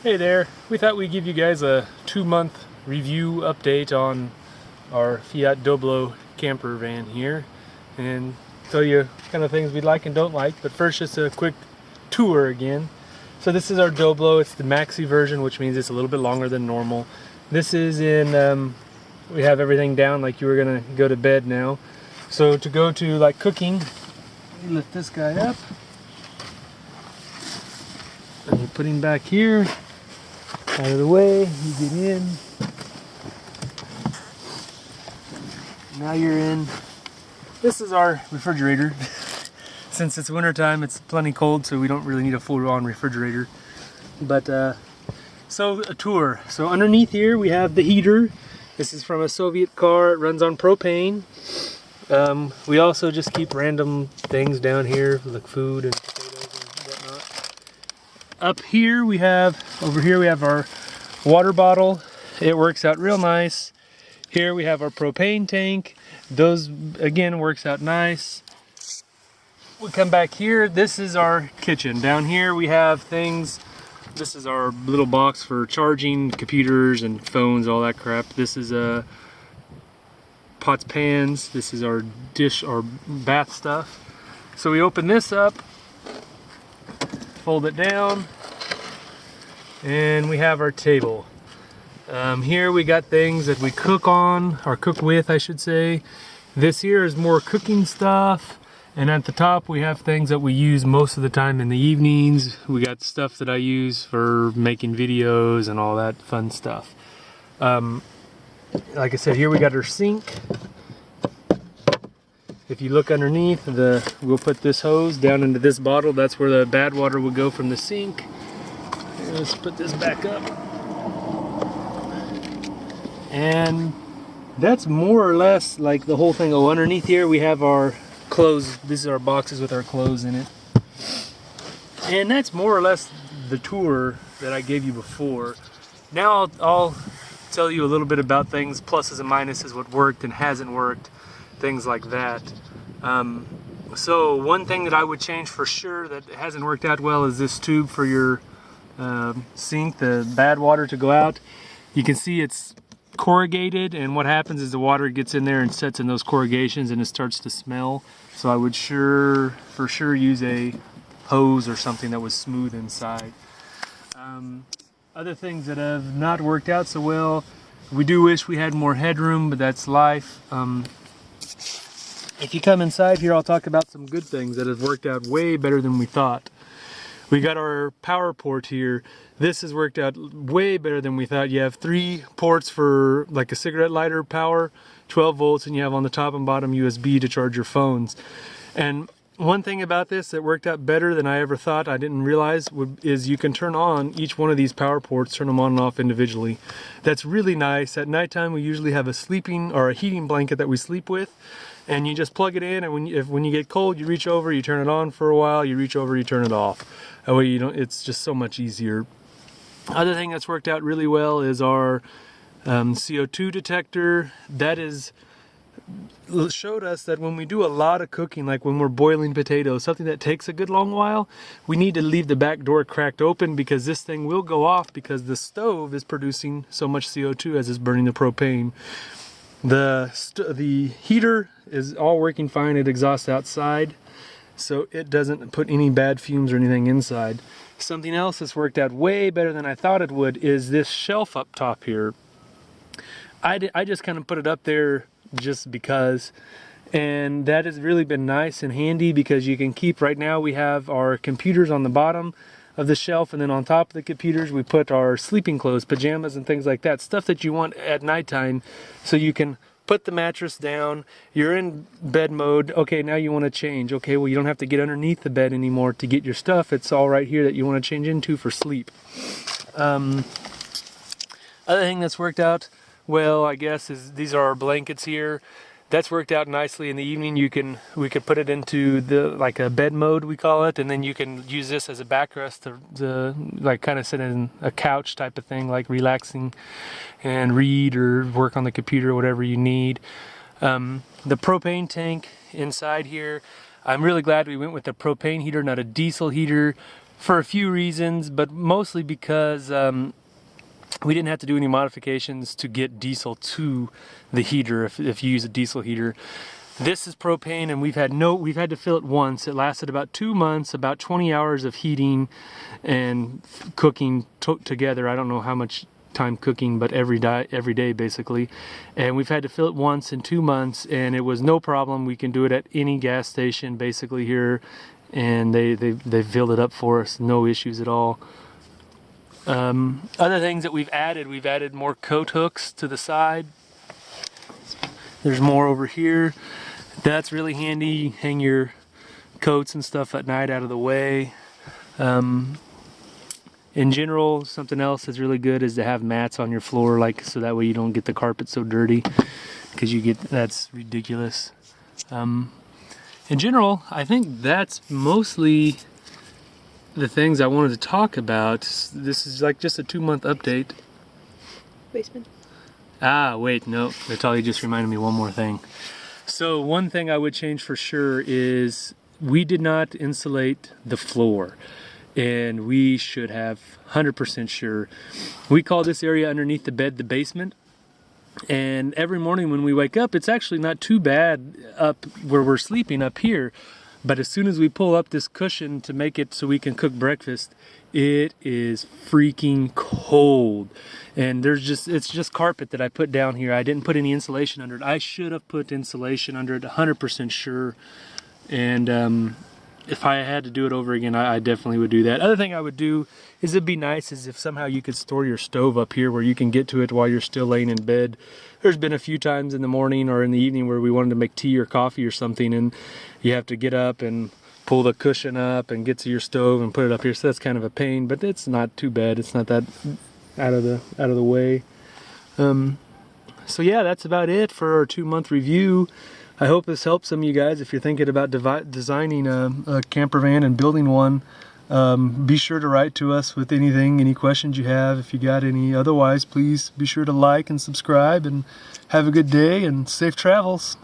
Hey there, we thought we'd give you guys a 2-month review update on our Fiat Doblo camper van here and tell you kind of things we like and don't like, but first just a quick tour again. So this is our Doblo, it's the maxi version, which means it's a little bit longer than normal. This is in, we have everything down like you were gonna go to bed now. So to go to like cooking, you lift this guy up and you put him back here. Out of the way, you get in. Now you're in. This is our refrigerator. Since it's winter time, it's plenty cold, so we don't really need a full-on refrigerator. But so a tour. So underneath here we have the heater. This is from a Soviet car. It runs on propane. We also just keep random things down here, like food and potatoes and whatnot. Up here we have, over here we have our water bottle. It works out real nice. Here we have our propane tank. Those again works out nice. We come back here, this is our kitchen. Down here we have things. This is our little box for charging computers and phones, all that crap. This is pots, pans. This is our dish, our bath stuff. So we open this up, fold it down, and we have our table. Here we got things that we cook on, or cook with I should say. This here is more cooking stuff, and at the top we have things that we use most of the time in the evenings. We got stuff that I use for making videos and all that fun stuff. Like I said, here we got our sink. If you look underneath, we'll put this hose down into this bottle. That's where the bad water would go from the sink. Let's put this back up. And that's more or less like the whole thing. Oh, underneath here we have our clothes. These are our boxes with our clothes in it. And that's more or less the tour that I gave you before. Now I'll tell you a little bit about things, pluses and minuses, what worked and hasn't worked, things like that. So one thing that I would change for sure that hasn't worked out well is this tube for your sink, the bad water to go out. You can see it's corrugated, and what happens is the water gets in there and sets in those corrugations and it starts to smell. So I would for sure use a hose or something that was smooth inside. Other things that have not worked out so well, we do wish we had more headroom, but that's life. If you come inside here, I'll talk about some good things that have worked out way better than we thought. We got our power port here. This has worked out way better than we thought. You have 3 ports for like a cigarette lighter power, 12 volts, and you have on the top and bottom USB to charge your phones. And one thing about this that worked out better than I ever thought, I didn't realize, is you can turn on each one of these power ports, turn them on and off individually. That's really nice. At nighttime we usually have a sleeping or a heating blanket that we sleep with, and you just plug it in, and when you get cold, you reach over, you turn it on for a while, you reach over, you turn it off. That way you don't, it's just so much easier. Other thing that's worked out really well is our CO2 detector. That showed us that when we do a lot of cooking, like when we're boiling potatoes, something that takes a good long while, we need to leave the back door cracked open, because this thing will go off because the stove is producing so much CO2 as it's burning the propane. The heater is all working fine. It exhausts outside, so it doesn't put any bad fumes or anything inside. Something else that's worked out way better than I thought it would is this shelf up top here. I just kind of put it up there just because, and that has really been nice and handy, because you can keep, right now we have our computers on the bottom of the shelf, and then on top of the computers we put our sleeping clothes, pajamas and things like that, stuff that you want at nighttime, so you can put the mattress down, you're in bed mode, okay, now you want to change, okay, well you don't have to get underneath the bed anymore to get your stuff, it's all right here that you want to change into for sleep. Other thing that's worked out well, I guess, is these are our blankets here. That's worked out nicely. In the evening we could put it into like a bed mode, we call it, and then you can use this as a backrest to like kind of sit in a couch type of thing, like relaxing and read or work on the computer, whatever you need. The propane tank inside here, I'm really glad we went with the propane heater, not a diesel heater. for a few reasons, but mostly because we didn't have to do any modifications to get diesel to the heater if you use a diesel heater. This is propane, and we've had to fill it once. It lasted about 2 months, about 20 hours of heating and cooking together. I don't know how much time cooking, but every day basically. And we've had to fill it once in 2 months, and it was no problem. We can do it at any gas station basically here, and they filled it up for us, no issues at all. Other things that we've added more coat hooks to the side. There's more over here. That's really handy. Hang your coats and stuff at night out of the way. In general, something else that's really good is to have mats on your floor, like so that way you don't get the carpet so dirty, because that's ridiculous. In general, I think that's mostly the things I wanted to talk about. This is like just a 2-month update. Basement. Ah, wait, no, Natalia just reminded me one more thing. So one thing I would change for sure is we did not insulate the floor, and we should have 100% sure. We call this area underneath the bed the basement, and every morning when we wake up, it's actually not too bad up where we're sleeping up here, but as soon as we pull up this cushion to make it so we can cook breakfast, it is freaking cold. And it's just carpet that I put down here. I didn't put any insulation under it. I should have put insulation under it, 100% sure. And if I had to do it over again, I definitely would do that. Other thing I would do is it'd be nice is if somehow you could store your stove up here where you can get to it while you're still laying in bed. There's been a few times in the morning or in the evening where we wanted to make tea or coffee or something, and you have to get up and pull the cushion up and get to your stove and put it up here. So that's kind of a pain, but it's not too bad. It's not that out of the way. So yeah, that's about it for our 2-month review. I hope this helps some of you guys if you're thinking about designing a camper van and building one. Be sure to write to us with any questions you have, if you got any. Otherwise, please be sure to like and subscribe, and have a good day and safe travels.